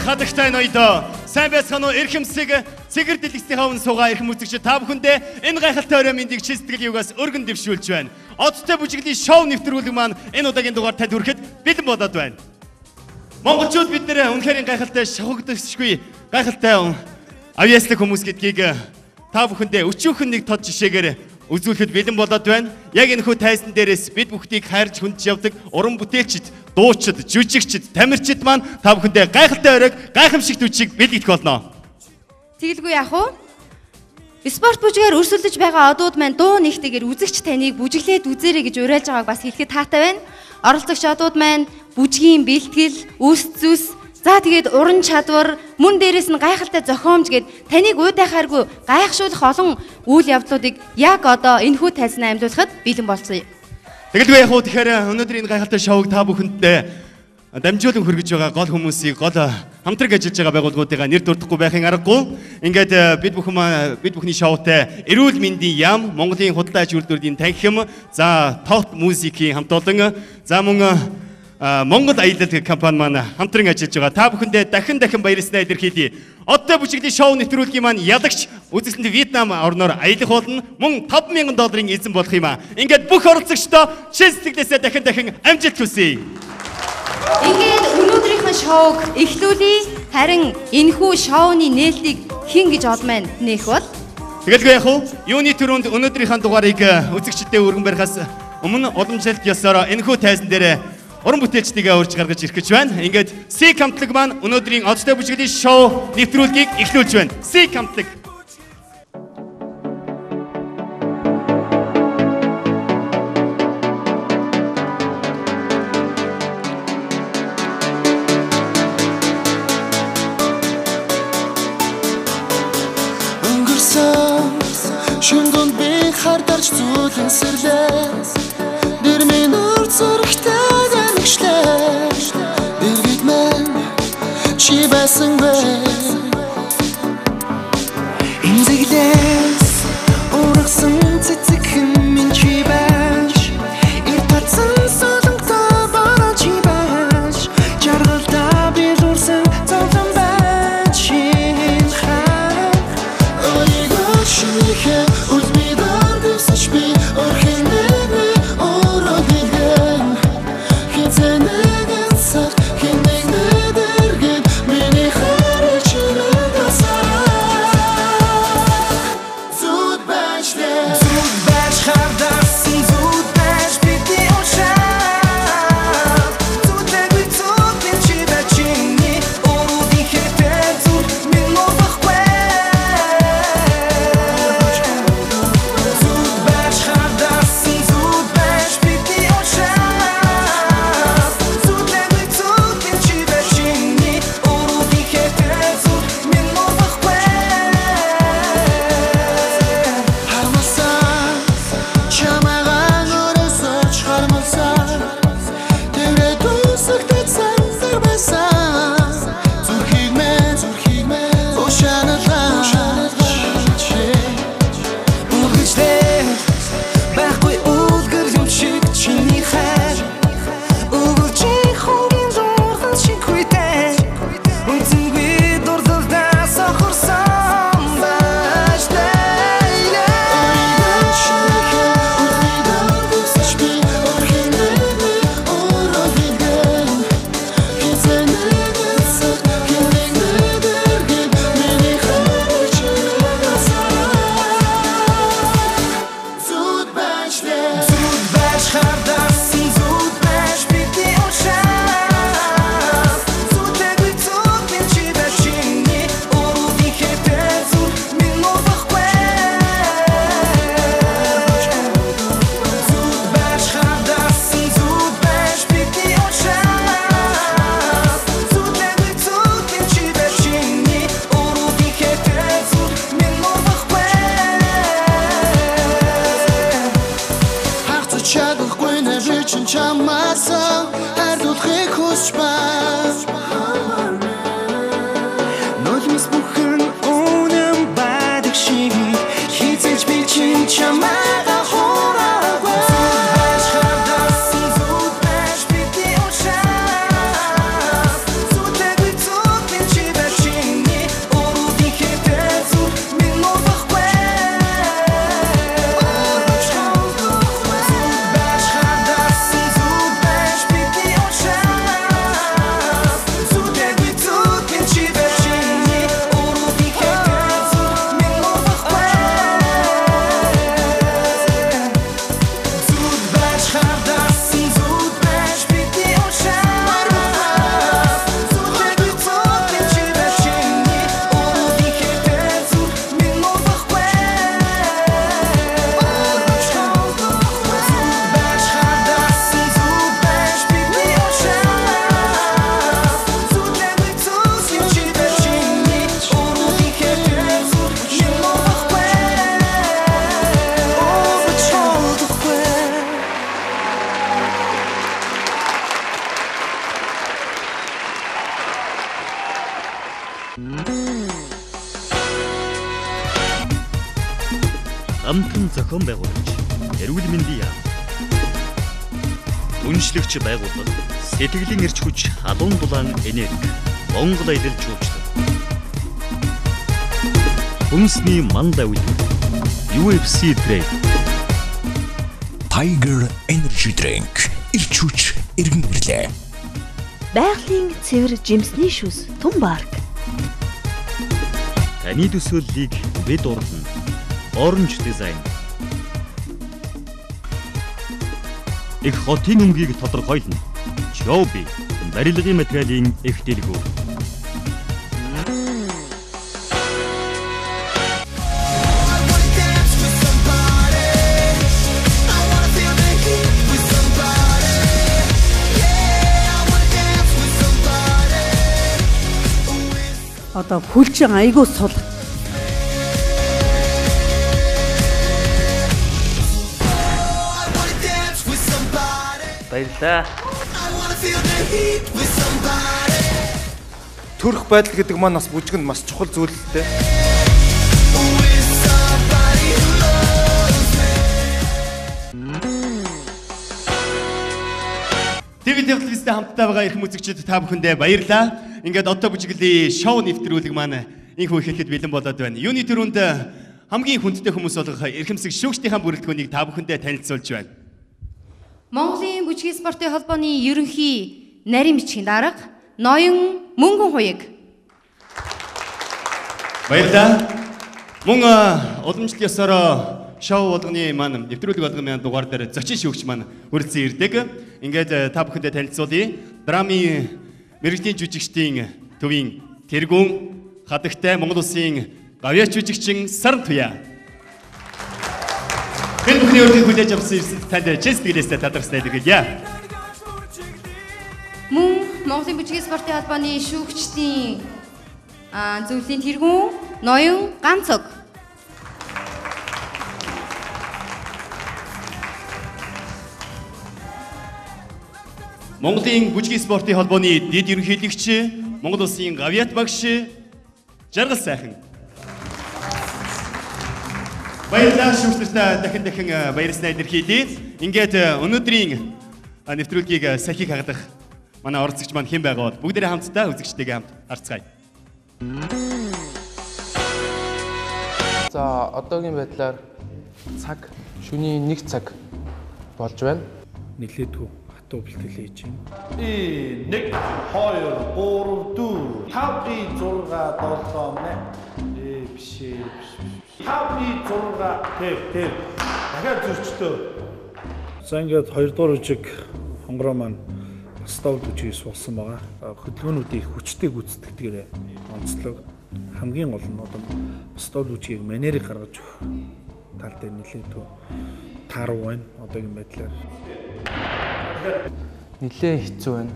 хадагтай ноёдоо сайн байцгаана уу эрхэмсэг цэгэр дэлгэцийн хавн суугаа эрхэм үзэгч та бүхэндээ энэ гайхалтай орой мэндийг чил сэтгэлийн югаас өргөн дэвшүүлж байна. Одтой бүжиглийн шоу нэвтрүүлэг маань энэ удаагийн дугаар танд хүрэхэд бэлэн болоод байна. Монголчууд бид нэр үнэхээр гайхалтай шавхагдчихгүй гайхалтай авьяаслаг хүмүүс гэдгийг та бүхэндээ өчүүхэн нэг тод жишээгээр үзүүлэхэд бэлэн болоод байна. Яг энэ хүү тайзан дээрээс бид бүхнийг хайрж хүндж явдаг уран бүтээлчид, дуучид, жүжигчид, тамирчид маань та бүхэндээ гайхалтай оройг, гайхамшигт үчиг бэлтгэх болно. Тэгэлгүй яах вэ? Спорт бүжгээр өрсөлдөж байгаа одууд маань дуу нэгтэйгээр үзэгч таныг бүжиглээд үзээрэй гэж уриалж байгааг бас хэлэхэд таатай байна. Оролцогч одууд маань бүжгийн бэлтгэл, үс зүс, за тэгээд уран чадвар, мөн дээрээс нь гайхалтай зохиомж гээд таныг уйдахааргүй гайхшуулах олон үйл явдлуудыг яг одоо энэ хүү тайзнаа амьдуулахад бэлэн болцгоё. Тэгэлгүй яг уу тэгэхээр өнөөдөр энэ гайхалтай шоуг та бүхэндээ дамжуулан хүргэж байгаа гол хүмүүсийг гол хамтраг ажиллаж байгаа байгууллагуудыгаа нэр дурдахгүй байхын аргагүй. Ингээд бид бүхний шоутай эрүүл мэндийн яам, Монголын худалдаа аж үйлдвэрийн танхим, за топ музикийн хамт олон, за мөн Монгол аялал компани маань хамтран ажиллаж байгаа. Та бүхэндээ дахин баярлалаа илэрхийлье. Одтой бүжиглийн шоу нэвтрүүлгийн маань ялагч үзэсгэлэнт Вьетнам орноор аялах болно. Мөн $5,000 эзэн болох юм аа. Ингээд бүх оролцогчдоо шин сэтгэлээсээ дахин амжилт хүсье. Ингээд өнөөдрийнхөө шоуг эхлүүлье. Харин энэхүү шоуны нээлтийг хэн гэж олмаа нээх бол? Тэгэлгүй яг уу юуны төрөнд өнөөдрийнхээ дугаарыг үзэгчдэд өргөн барихаас өмнө уламжлалт ёсоор энэхүү тайзан дээр уран бүтээлчдийгээ урьж гаргаж ирэх гэж байна. Ингээд C хамтлаг маань өнөөдрийн одтой бүжиглийн шоу нэвтрүүлгийг эхлүүлж байна. C хамтлаг. Шүндон би хардарч зүйлэн сэрлээ. Дэр минь өр зургтай гэнэглээ. Дэргэд мэн чи байсан бэ? Имзэглээс ургасан цэцэг минь чи байж. Иртацсан солонгтой бараа чи байж. Жаргалтай би дурсан цонхон байж шин хаа. Ойгоо шихэ хамтран зохион байгуулагч эрүүл мэндийн яам. Үнэлэгч байгууллага сэтгэлийн эрч хүч халуун дулаан энерги Монгол аялал жуулчлал. Хүнсний мандаа үйлдвэр UFC Trade. Tiger Energy Drink эрч хүч эргэн ирлээ. Байгалийн цэвэр жимсний шүс Тумбарк. Таны төсөөллийг бид урдна. Orange Design. Их хотын өмгийг тодорхойлно. Joby барилгын материалын их дэлгүүр. Одоо хүлчин айгуу сул. Баярлалаа. Төрөх байдал гэдэг маань бас бүжгэнд маш чухал зүйл л дээ. Тэгэл явдлын хамтдаа байгаа их музикчид та бүхэндээ баярлалаа. Ингээд одоо бүжиглийн шоу нэвтрүүлэг маань инхүү ихэхэд бэлэн болоод байна. Юуны төрөнд хамгийн хүндтэй хүмүүс болох эрхэмсэг шүүгчдийн бүрэлдэхүүнийг та бүхэндээ танилцуулж байна. Монголын бүжгийн спортын холбооны ерөнхий нарийн бичгийн дарга Ноён Мөнгөн Хуяг. Баярлалаа. Мөн уламжлалт ёсоор шоу болгоны маань нэвтрүүлэг болгоны дугаар дээр зочин шүүгч маань хүрэлцэн ирдэг. Ингээд та бүхэндээ танилцуулъя. Драмын мэргэжлийн жүжигчдийн төвийн тэргүүн хадагтай Монгол Улсын гавьяач жүжигчин Саран Туяа. Хэн бүхний өргөийг хүлээж авсан ирсэнд танд чэсгэлээсээ талархснаа илэрхийлье. Мөн Монголын бүжгийн спортын холбооны шүүгчдийн зөвлөлийн тэргүүн Ноён Ганцог. Монголын бүжгийн спортын холбооны дэд ерөнхийлөгч Монгол Улсын гавьяат багш Жаргал сайхан. Баярлалаа шүүгчдээ дахин баярлалаа илэрхийлье. Ингээд өнөөдрийн нэвтрүүлгийг сахиг хагадах манай оролцогч маань хэн байгаа бол бүгдээрээ хамтдаа үзэгчтэйгээ хамт харцгаая. За одоогийн байдлаар цаг шөнийн 1 цаг болж байна. Нилээдгүй хатуу бэлтгэл хийж байна. 1 2 3 4 5 6 7 8 биш 5 6 тэг дахиад зөрчтөө. За ингээд 2 дугаар үжиг хонгороо маань бас давд үжиг суулсан байгаа. Хөдөлгөөнүүдийг хүчтэй гүйцэтгэдгээр онцлог хамгийн гол нь одоо бас давд үжигийг манерыг гаргаж өгөх тал дээр нэлээдгүй тааруу байна. Одоогийн байдлаар Нилээ хэцүү байна.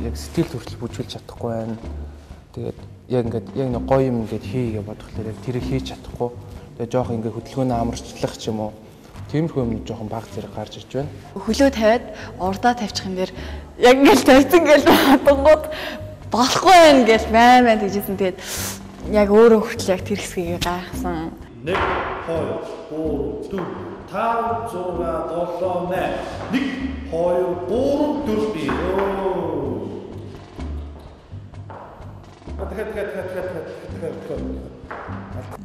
Яг сэтгэл төрөл бүжгэлж чадахгүй байна. Тэгээд яг нэг гоё юм ингээд хийгээ бодхолоор яг тэрийг хийж чадахгүй. Тэгээд жоох ингээд хөдөлгөөнөө амарчлах ч юм уу. Тиймэрхүү юм жоохон баг зэрэг гарч ирж байна. Хөлөө тавиад урдаа тавьчих юм дээр яг ингээл тавьсан гэл хатангууд болохгүй байх гэж баймаа гэжсэн. Тэгээд яг өөрөө хүртэл яг тэр хэсгийг гайхсан. 1 2 3 4 5 6 7 8 1 2 3 4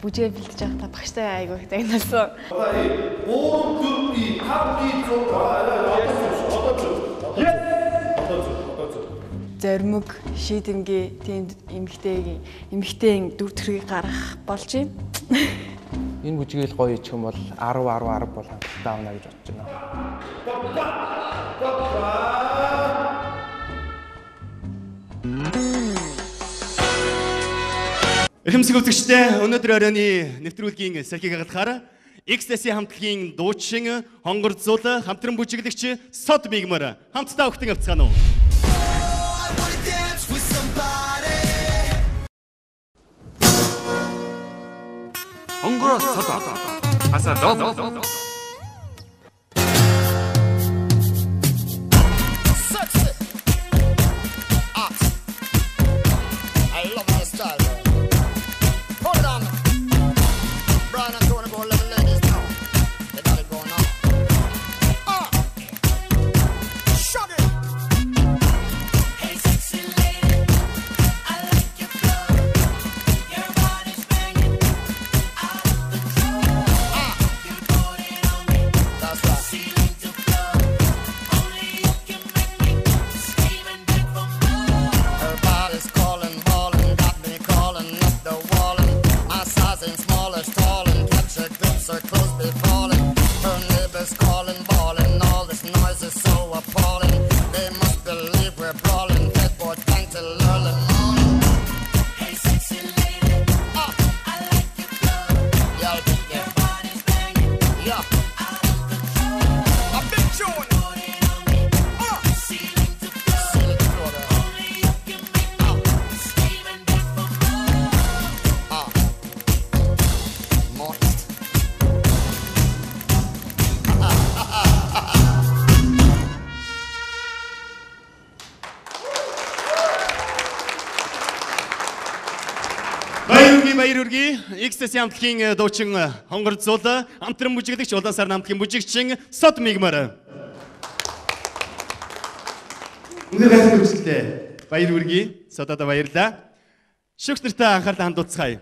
Бүжээ бэлдэж явах та багштай айгүй их загнасан. 3 4 5 Зоримог шийдэмгээ тийм эмэгтэй дүр төрхийг гаргах болж юм. Энэ бүжгийг гоё хийх юм бол 10 бол хангалттай авна гэж бодож байна. Эрхэмсэг үзэгчдээ өнөөдөр оройны нэвтрүүлгийн сахиг хагадахаар XS хамтлагийн дуучин хонгор зул хамтран бүжиглэгч Сод Мигмар хамтдаа өгтөн авцгаана уу. Хонгор Сод асадо баяр хүргэе. XS хамтлагийн дуучин хонгор зул хамтран бүжиглэгч улаан сар хамтлагийн бүжигчин Сод Мигмар. Өнөөдөр гайхалтай хүчтэй баяр хүргэе. Содод баярлаа. Шүгт нартай анхаарлаа хандуулцгаая.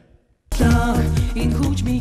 Энэ хүч минь